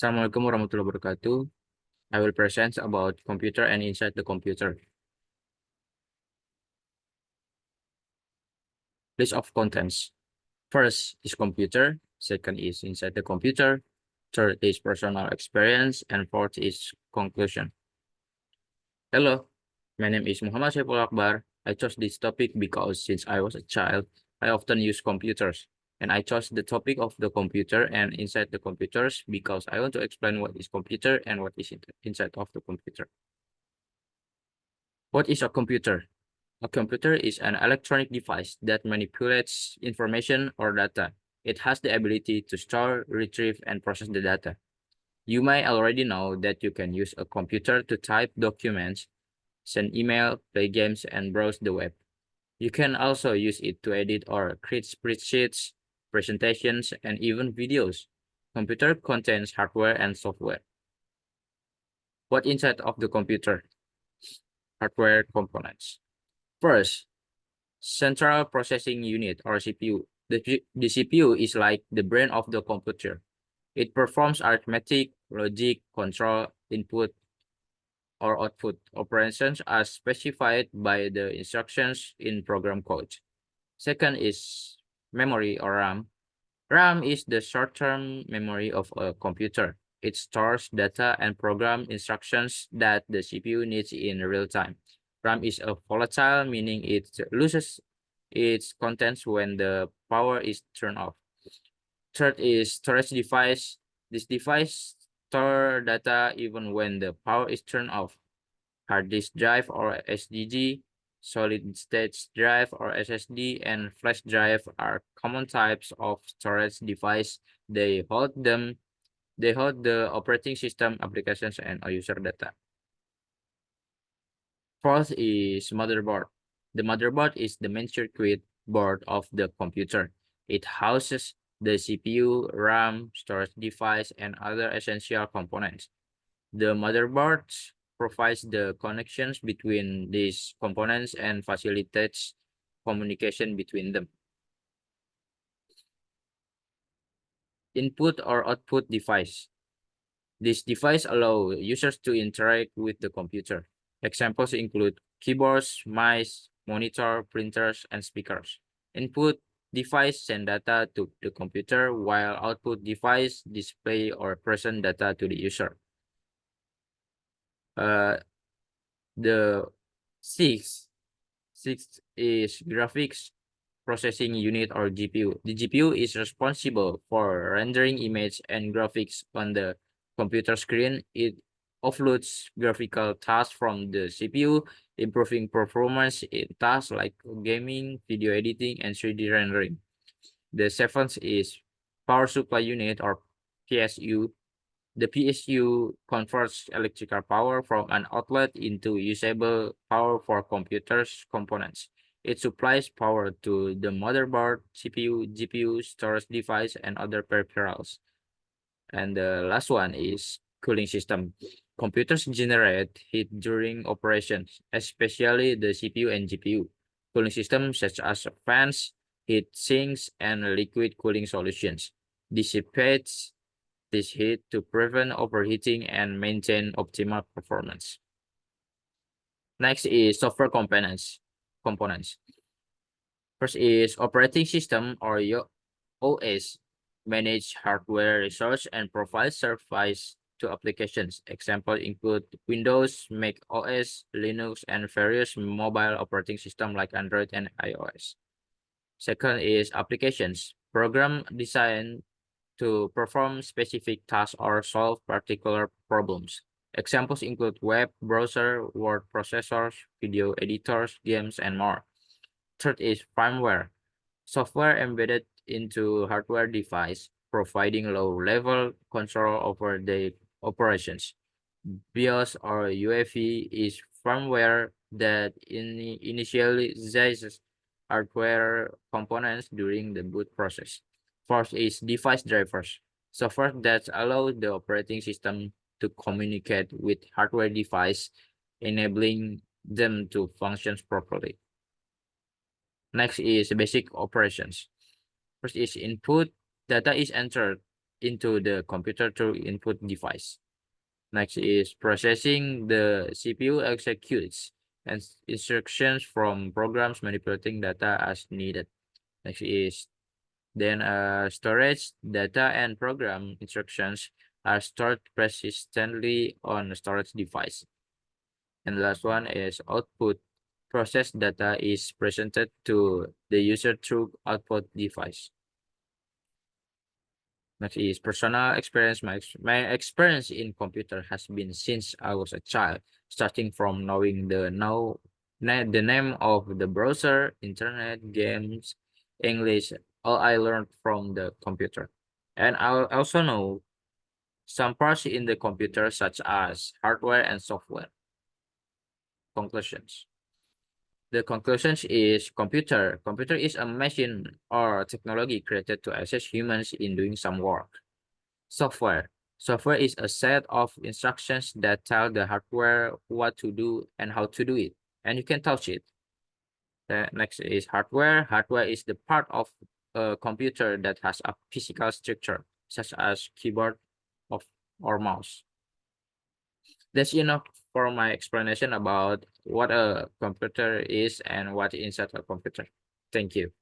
Assalamualaikum warahmatullahi wabarakatuh. I will present about computer and inside the computer. List of contents. First is computer, second is inside the computer, third is personal experience, and fourth is conclusion. Hello, my name is Muhammad Saiful Akbar. I chose this topic because since I was a child, I often use computers. And I chose the topic of the computer and inside the computers because I want to explain what is computer and what is inside of the computer. What is a computer? A computer is an electronic device that manipulates information or data. It has the ability to store, retrieve, and process the data. You may already know that you can use a computer to type documents, send email, play games, and browse the web. You can also use it to edit or create spreadsheets, presentations, and even videos. Computer contains hardware and software. What inside of the computer? Hardware components. First, Central Processing Unit or CPU. The CPU is like the brain of the computer. It performs arithmetic, logic, control, input, or output operations as specified by the instructions in program code. Second is memory or RAM. RAM is the short-term memory of a computer. It stores data and program instructions that the CPU needs in real time. RAM is a volatile, meaning it loses its contents when the power is turned off. Third is storage device. This device stores data even when the power is turned off. Hard disk drive or SDD, solid state drive or SSD, and flash drive are common types of storage device. They hold the operating system, applications, and user data. Fourth is motherboard. The motherboard is the main circuit board of the computer. It houses the CPU, RAM, storage device, and other essential components. The motherboard provides the connections between these components and facilitates communication between them. Input or output device. This device allows users to interact with the computer. Examples include keyboards, mice, monitor, printers, and speakers. Input device send data to the computer, while output device display or present data to the user. The sixth is graphics processing unit or GPU. The GPU is responsible for rendering image and graphics on the computer screen. It offloads graphical tasks from the CPU, improving performance in tasks like gaming, video editing, and 3D rendering. The seventh is power supply unit or PSU. The PSU converts electrical power from an outlet into usable power for computer's components. It supplies power to the motherboard, CPU, GPU, storage device, and other peripherals. And the last one is cooling system. Computers generate heat during operations, especially the CPU and GPU. Cooling systems such as fans, heat sinks, and liquid cooling solutions dissipates this heat to prevent overheating and maintain optimal performance. Next is software components. First is operating system or OS, manage hardware resource and provide service to applications. Examples include Windows, Mac OS, Linux, and various mobile operating systems like Android and iOS. Second is applications, program designed to perform specific tasks or solve particular problems. Examples include web browser, word processors, video editors, games, and more. Third is firmware, software embedded into hardware device, providing low-level control over the operations. BIOS or UEFI is firmware that initializes hardware components during the boot process. Fourth is device drivers, software that allow the operating system to communicate with hardware device, enabling them to function properly. Next is basic operations. First is input, data is entered into the computer through input device. Next is processing. The CPU executes and instructions from programs manipulating data as needed. Next is then storage. Data and program instructions are stored persistently on a storage device. And the last one is output. Processed data is presented to the user through output device. Next is personal experience. My experience in computer has been since I was a child, starting from knowing the name of the browser, internet, games, English. All I learned from the computer, and I also know some parts in the computer, such as hardware and software. Conclusions. The conclusions is computer. Computer is a machine or technology created to assist humans in doing some work. Software. Software is a set of instructions that tell the hardware what to do and how to do it, and you can touch it. The next is hardware. Hardware is the part of a computer that has a physical structure, such as keyboard of or mouse. That's enough for my explanation about what a computer is and what is inside a computer. Thank you.